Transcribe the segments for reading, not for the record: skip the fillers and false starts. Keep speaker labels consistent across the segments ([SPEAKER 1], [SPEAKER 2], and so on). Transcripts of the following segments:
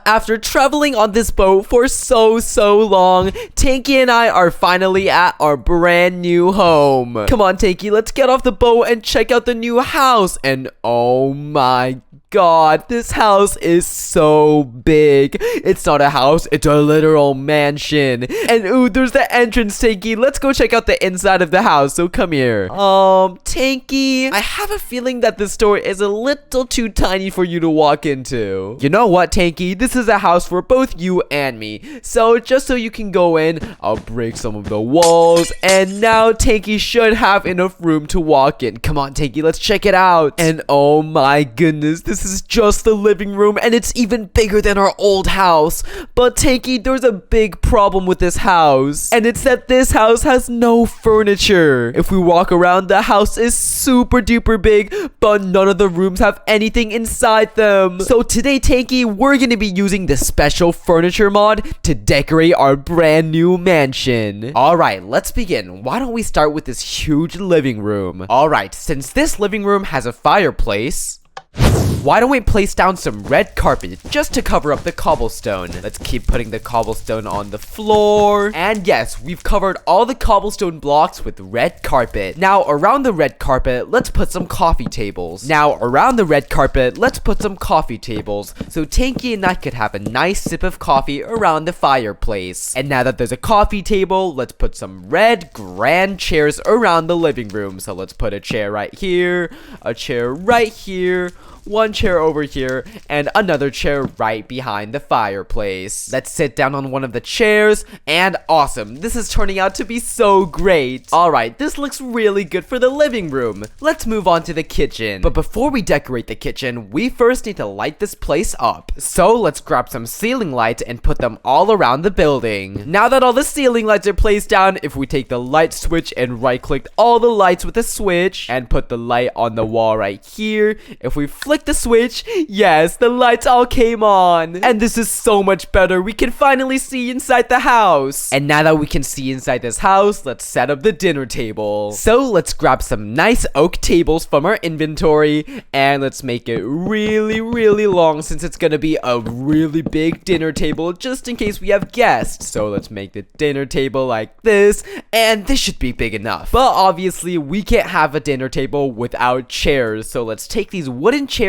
[SPEAKER 1] After traveling on this boat for so long, Tanky and I are finally at our brand new home. Come on, Tanky, let's get off the boat and check out the new house. And oh my God, this house is so big. It's not a house, it's a literal mansion. And ooh, there's the entrance, Tanky. Let's go check out the inside of the house, so come here. Tanky, I have a feeling that this door is a little too tiny for you to walk into. You know what, Tanky? This is a house for both you and me. So just so you can go in, I'll break some of the walls. And now Tanky should have enough room to walk in. Come on, Tanky, let's check it out. And oh my goodness, this is just the living room, and it's even bigger than our old house. But Tanky, there's a big problem with this house, and it's that this house has no furniture. If we walk around, the house is super duper big, but none of the rooms have anything inside them. So today, Tanky, we're gonna be using the special furniture mod to decorate our brand new mansion. Alright, let's begin. Why don't we start with this huge living room? Alright, since this living room has a fireplace, why don't we place down some red carpet just to cover up the cobblestone? Let's keep putting the cobblestone on the floor. And yes, we've covered all the cobblestone blocks with red carpet. Now, around the red carpet, let's put some coffee tables. So Tanky and I could have a nice sip of coffee around the fireplace. And now that there's a coffee table, let's put some red grand chairs around the living room. So let's put a chair right here, a chair right here, one chair over here, and another chair right behind the fireplace. Let's sit down on one of the chairs, and awesome, this is turning out to be so great. Alright, this looks really good for the living room. Let's move on to the kitchen. But before we decorate the kitchen, we first need to light this place up. So let's grab some ceiling lights and put them all around the building. Now that all the ceiling lights are placed down, if we take the light switch and right click all the lights with the switch and put the light on the wall right here, if we flick the switch, yes, the lights all came on. And this is so much better. We can finally see inside the house. And now that we can see inside this house, let's set up the dinner table. So let's grab some nice oak tables from our inventory, and let's make it really long, since it's gonna be a really big dinner table just in case we have guests. So let's make the dinner table like this, and this should be big enough. But obviously we can't have a dinner table without chairs, so let's take these wooden chairs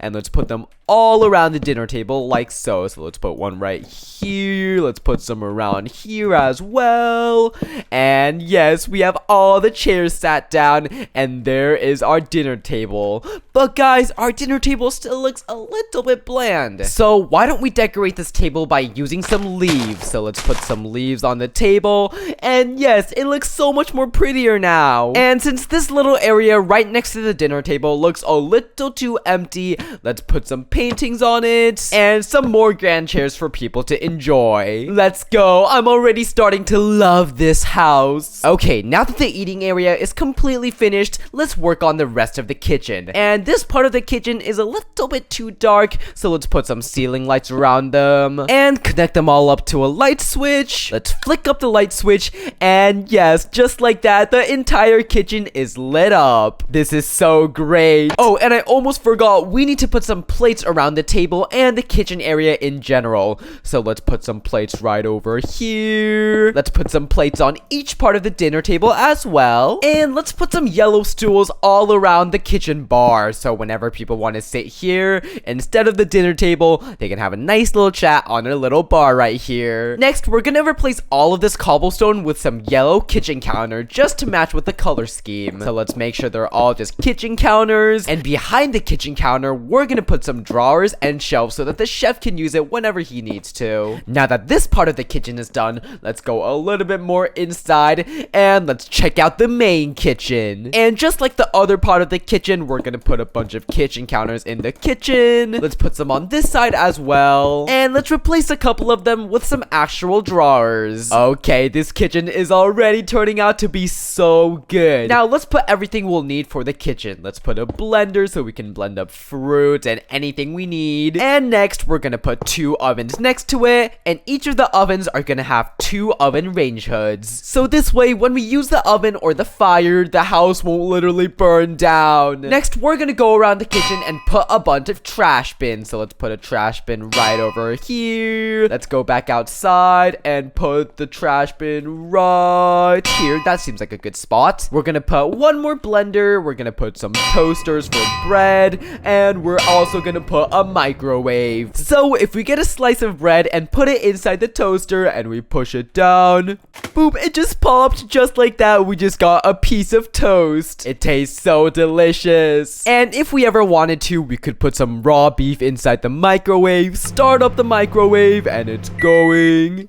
[SPEAKER 1] and let's put them all around the dinner table like so. So let's put one right here, let's put some around here as well, and yes, we have all the chairs sat down, and there is our dinner table. But guys, our dinner table still looks a little bit bland, so why don't we decorate this table by using some leaves? So let's put some leaves on the table, and yes, it looks so much more prettier now. And since this little area right next to the dinner table looks a little too empty, let's put some paintings on it and some more grand chairs for people to enjoy. Let's go. I'm already starting to love this house. Okay, now that the eating area is completely finished, let's work on the rest of the kitchen. And this part of the kitchen is a little bit too dark, so let's put some ceiling lights around them and connect them all up to a light switch. Let's flick up the light switch, and yes, just like that, the entire kitchen is lit up. This is so great. Oh, and I almost forgot, we need to put some plates around the table and the kitchen area in general. So let's put some plates right over here. Let's put some plates on each part of the dinner table as well. And let's put some yellow stools all around the kitchen bar, so whenever people want to sit here instead of the dinner table, they can have a nice little chat on their little bar right here. Next, we're gonna replace all of this cobblestone with some yellow kitchen counter just to match with the color scheme. So let's make sure they're all just kitchen counters, and behind the kitchen counter, we're gonna put some drawers and shelves so that the chef can use it whenever he needs to. Now that this part of the kitchen is done, let's go a little bit more inside and let's check out the main kitchen. And just like the other part of the kitchen, we're gonna put a bunch of kitchen counters in the kitchen. Let's put some on this side as well, and let's replace a couple of them with some actual drawers. Okay, this kitchen is already turning out to be so good. Now let's put everything we'll need for the kitchen. Let's put a blender so we can blend blend up fruit and anything we need. And next, we're gonna put 2 ovens next to it, and each of the ovens are gonna have 2 oven range hoods. So this way, when we use the oven or the fire, the house won't literally burn down. Next, we're gonna go around the kitchen and put a bunch of trash bins. So let's put a trash bin right over here. Let's go back outside and put the trash bin right here. That seems like a good spot. We're gonna put 1 more blender. We're gonna put some toasters for bread, and we're also gonna put a microwave. So if we get a slice of bread and put it inside the toaster and we push it down, boom, it just popped just like that. We just got a piece of toast. It tastes so delicious. And if we ever wanted to, we could put some raw beef inside the microwave, start up the microwave, and it's going.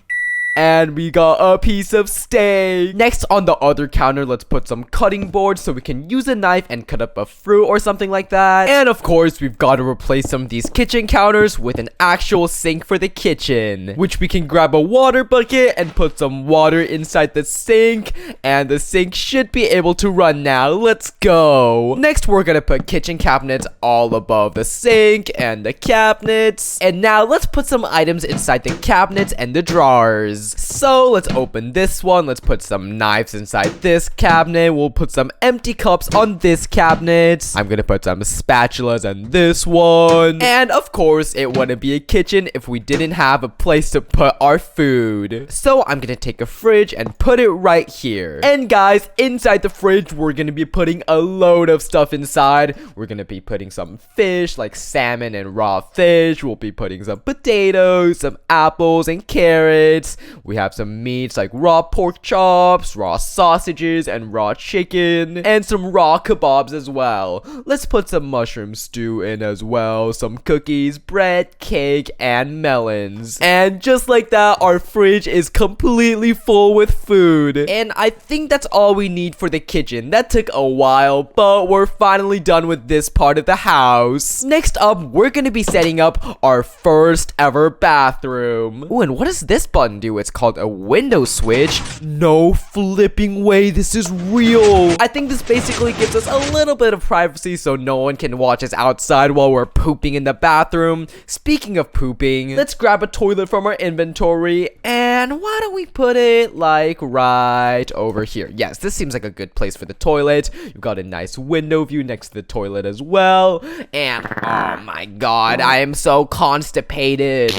[SPEAKER 1] And we got a piece of steak. Next, on the other counter, let's put some cutting boards so we can use a knife and cut up a fruit or something like that. And of course, we've got to replace some of these kitchen counters with an actual sink for the kitchen, which we can grab a water bucket and put some water inside the sink, and the sink should be able to run now. Let's go. Next, we're gonna put kitchen cabinets all above the sink and the cabinets. And now let's put some items inside the cabinets and the drawers. So let's open this one. Let's put some knives inside this cabinet. We'll put some empty cups on this cabinet. I'm gonna put some spatulas on this one. And of course, it wouldn't be a kitchen if we didn't have a place to put our food. So I'm gonna take a fridge and put it right here. And guys, inside the fridge, we're gonna be putting a load of stuff inside. We're gonna be putting some fish, like salmon and raw fish. We'll be putting some potatoes, some apples and carrots. We have some meats like raw pork chops, raw sausages, and raw chicken, and some raw kebabs as well. Let's put some mushroom stew in as well, some cookies, bread, cake, and melons. And just like that, our fridge is completely full with food. And I think that's all we need for the kitchen. That took a while, but we're finally done with this part of the house. Next up, we're gonna be setting up our first ever bathroom. Ooh, and what does this button do? It's called a window switch. No flipping way, this is real. I think this basically gives us a little bit of privacy so no one can watch us outside while we're pooping in the bathroom. Speaking of pooping, let's grab a toilet from our inventory, and why don't we put it like right over here? Yes, this seems like a good place for the toilet. You've got a nice window view next to the toilet as well. And oh my god, I am so constipated.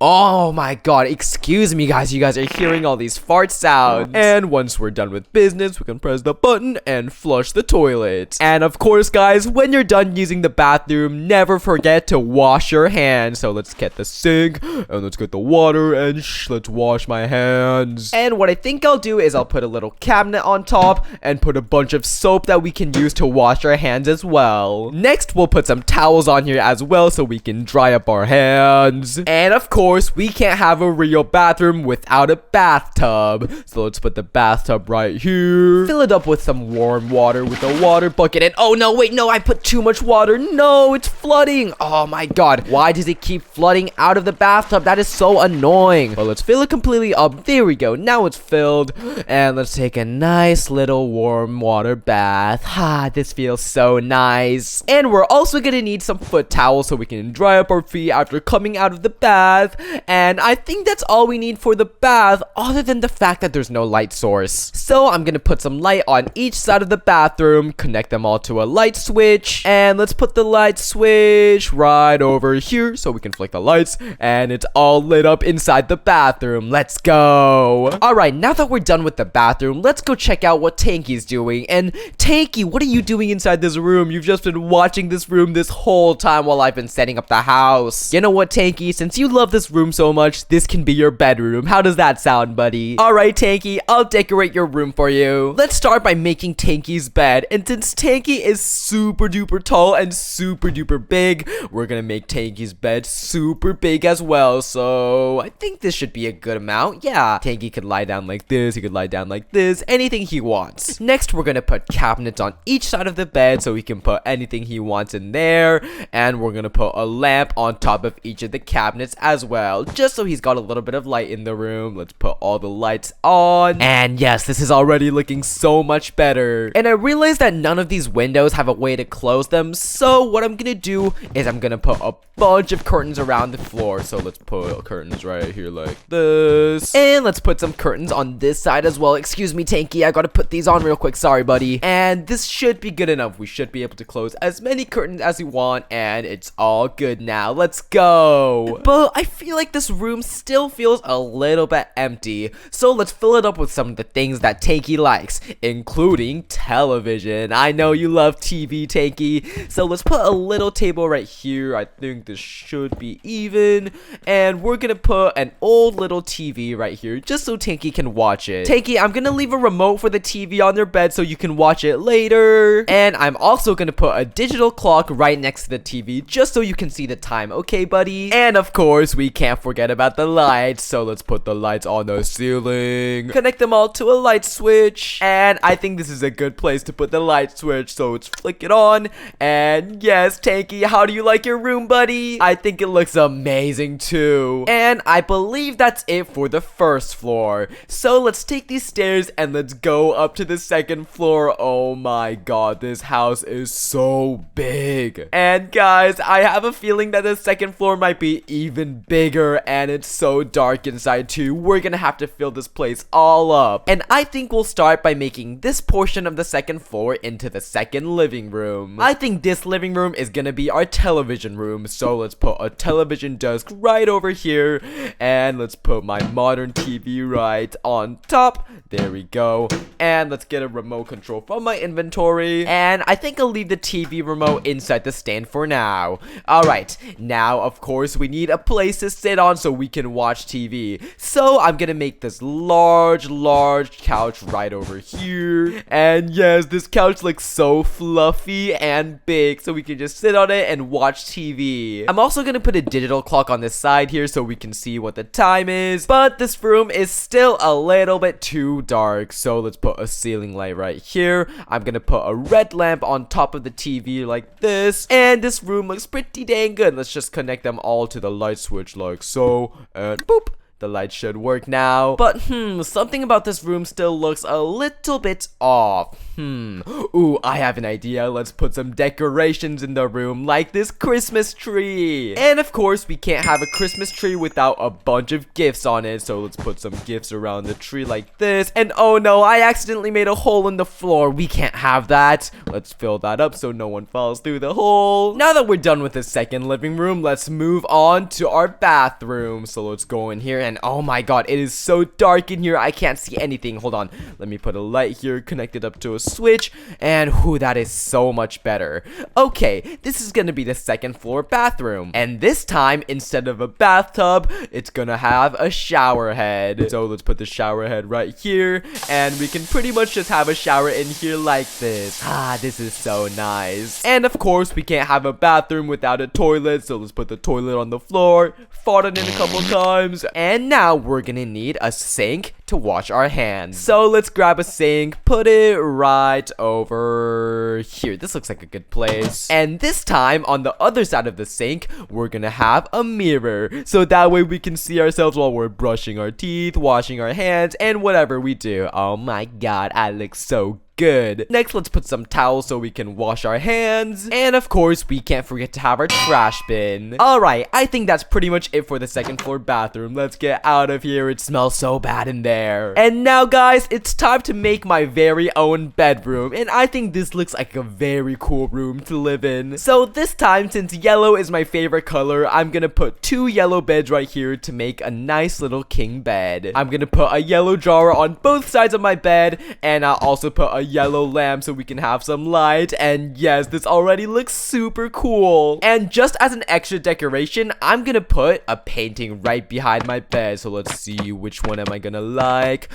[SPEAKER 1] Oh my god, excuse me guys, you guys are hearing all these fart sounds. And once we're done with business, we can press the button and flush the toilet. And of course guys, when you're done using the bathroom, never forget to wash your hands. So let's get the sink, and let's get the water, and let's wash my hands. And what I think I'll do is I'll put a little cabinet on top, and put a bunch of soap that we can use to wash our hands as well. Next, we'll put some towels on here as well so we can dry up our hands. And of course, we can't have a real bathroom without a bathtub. So let's put the bathtub right here. Fill it up with some warm water with a water bucket. And oh no, wait, no, I put too much water. No, it's flooding. Oh my god, why does it keep flooding out of the bathtub? That is so annoying. But let's fill it completely up. There we go. Now it's filled. And let's take a nice little warm water bath. Ah, this feels so nice. And we're also gonna need some foot towels so we can dry up our feet after coming out of the bath. And I think that's all we need for the bath, other than the fact that there's no light source. So I'm gonna put some light on each side of the bathroom, connect them all to a light switch, and let's put the light switch right over here so we can flick the lights, and it's all lit up inside the bathroom. Let's go. Alright, now that we're done with the bathroom, let's go check out what Tanky's doing. And Tanky, what are you doing inside this room? You've just been watching this room this whole time while I've been setting up the house. You know what, Tanky, since you love this room so much, this can be your bedroom. How does that sound, buddy? Alright, Tanky, I'll decorate your room for you. Let's start by making Tanky's bed. And since Tanky is super duper tall and super duper big, we're gonna make Tanky's bed super big as well. So I think this should be a good amount. Yeah, Tanky could lie down like this, he could lie down like this, anything he wants. Next, we're gonna put cabinets on each side of the bed so he can put anything he wants in there. And we're gonna put a lamp on top of each of the cabinets as as well, just so he's got a little bit of light in the room. Let's put all the lights on. And yes, this is already looking so much better. And I realized that none of these windows have a way to close them, so what I'm gonna do is I'm gonna put a bunch of curtains around the floor. So let's put curtains right here like this. And let's put some curtains on this side as well. Excuse me, Tanky, I gotta put these on real quick. Sorry, buddy. And this should be good enough. We should be able to close as many curtains as we want, and it's all good now. Let's go. But I feel like this room still feels a little bit empty, so let's fill it up with some of the things that Tanky likes, including television. I know you love TV, Tanky, so let's put a little table right here. I think this should be even, and we're gonna put an old little TV right here just so Tanky can watch it. Tanky, I'm gonna leave a remote for the TV on their bed so you can watch it later, and I'm also gonna put a digital clock right next to the TV just so you can see the time, okay, buddy? And of course, we can't forget about the lights, so let's put the lights on the ceiling, connect them all to a light switch, and I think this is a good place to put the light switch, so let's flick it on. And yes, Tanky, how do you like your room, buddy? I think it looks amazing too. And I believe that's it for the first floor, so let's take these stairs and let's go up to the second floor. Oh my god, this house is so big. And guys, I have a feeling that the second floor might be even bigger, and it's so dark inside too. We're gonna have to fill this place all up, and I think we'll start by making this portion of the second floor into the second living room. I think this living room is gonna be our television room, so let's put a television desk right over here, and let's put my modern TV right on top. There we go. And let's get a remote control from my inventory, and I think I'll leave the TV remote inside the stand for now. Alright, now of course we need a place to sit on so we can watch TV, so I'm gonna make this large couch right over here. And yes, this couch looks so fluffy and big, so we can just sit on it and watch TV. I'm also gonna put a digital clock on this side here so we can see what the time is, but this room is still a little bit too dark, so let's put a ceiling light right here. I'm gonna put a red lamp on top of the TV like this, and this room looks pretty dang good. Let's just connect them all to the light switch like so, and boop. The light should work now. But something about this room still looks a little bit off. Ooh, I have an idea. Let's put some decorations in the room, like this Christmas tree. And of course, we can't have a Christmas tree without a bunch of gifts on it, so let's put some gifts around the tree like this. And oh no, I accidentally made a hole in the floor. We can't have that. Let's fill that up so no one falls through the hole. Now that we're done with the second living room, let's move on to our bathroom. So let's go in here, and oh my god, it is so dark in here. I can't see anything. Hold on, let me put a light here, connect it up to a switch, and whoo, that is so much better. Okay, this is gonna be the second floor bathroom, and this time, instead of a bathtub, it's gonna have a shower head. So let's put the shower head right here, and we can pretty much just have a shower in here like this. Ah, this is so nice. And of course, we can't have a bathroom without a toilet, so let's put the toilet on the floor, fart it in a couple times, and now we're gonna need a sink to wash our hands. So let's grab a sink, put it right over here. This looks like a good place. And this time, on the other side of the sink, we're gonna have a mirror, so that way we can see ourselves while we're brushing our teeth, washing our hands, and whatever we do. Oh my god, I look so good. Next, let's put some towels so we can wash our hands. And of course, we can't forget to have our trash bin. Alright, I think that's pretty much it for the second floor bathroom. Let's get out of here. It smells so bad in there. And now, guys, it's time to make my very own bedroom. And I think this looks like a very cool room to live in. So this time, since yellow is my favorite color, I'm gonna put 2 yellow beds right here to make a nice little king bed. I'm gonna put a yellow drawer on both sides of my bed, and I'll also put a yellow lamp so we can have some light. And yes, this already looks super cool. And just as an extra decoration, I'm gonna put a painting right behind my bed. So let's see, which one am I gonna like.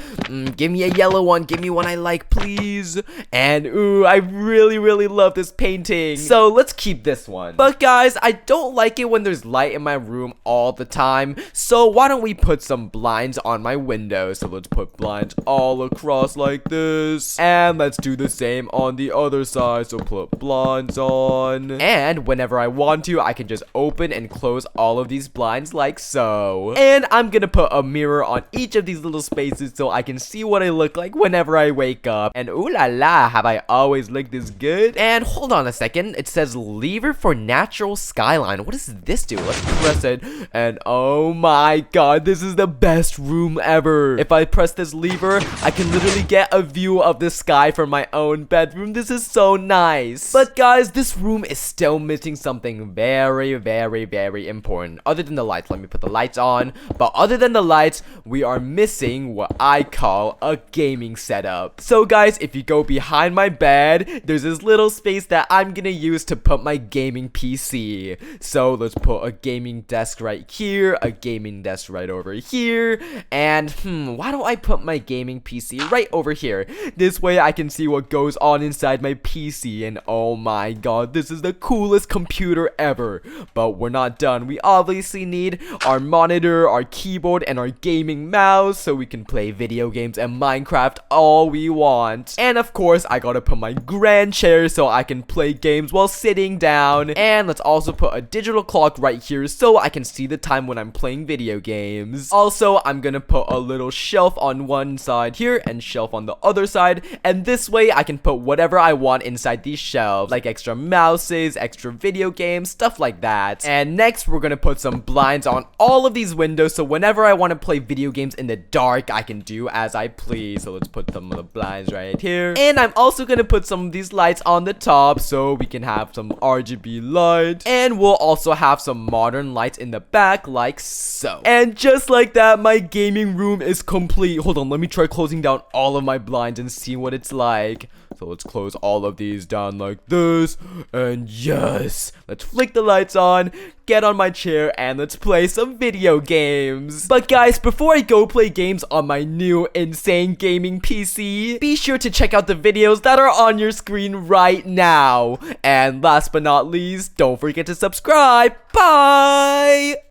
[SPEAKER 1] Give me a yellow one. Give me one I like, please. And ooh, I really love this painting. So let's keep this one. But guys, I don't like it when there's light in my room all the time. So why don't we put some blinds on my window? So let's put blinds all across like this. And let's do the same on the other side. So put blinds on. And whenever I want to, I can just open and close all of these blinds like so. And I'm gonna put a mirror on each of these little spaces so I can see what I look like whenever I wake up. And ooh la la, have I always looked this good? And hold on a second, it says lever for natural skyline. What does this do? Let's press it. And oh my god, this is the best room ever. If I press this lever, I can literally get a view of the sky from my own bedroom. This is so nice. But guys, this room is still missing something very important. Other than the lights, let me put the lights on. But other than the lights, we are missing what I call a gaming setup. So guys, if you go behind my bed, there's this little space that I'm gonna use to put my gaming PC. So let's put a gaming desk right here, a gaming desk right over here, and why don't I put my gaming PC right over here? This way I can see what goes on inside my PC, and oh my god, this is the coolest computer ever. But we're not done. We obviously need our monitor, our keyboard, and our gaming mouse so we can play video games and Minecraft all we want. And of course, I gotta put my grand chair so I can play games while sitting down. And let's also put a digital clock right here so I can see the time when I'm playing video games. Also, I'm gonna put a little shelf on one side here and shelf on the other side, and this way I can put whatever I want inside these shelves, like extra mouses, extra video games, stuff like that. And next, we're gonna put some blinds on all of these windows so whenever I want to play video games in the dark, I can do as I please. So let's put some of the blinds right here. And I'm also gonna put some of these lights on the top so we can have some RGB light. And we'll also have some modern lights in the back like so. And just like that, my gaming room is complete. Hold on, let me try closing down all of my blinds and see what it's like. So let's close all of these down like this. And yes, let's flick the lights on, get on my chair, and let's play some video games. But guys, before I go play games on my new insane gaming PC, be sure to check out the videos that are on your screen right now. And last but not least, don't forget to subscribe. Bye!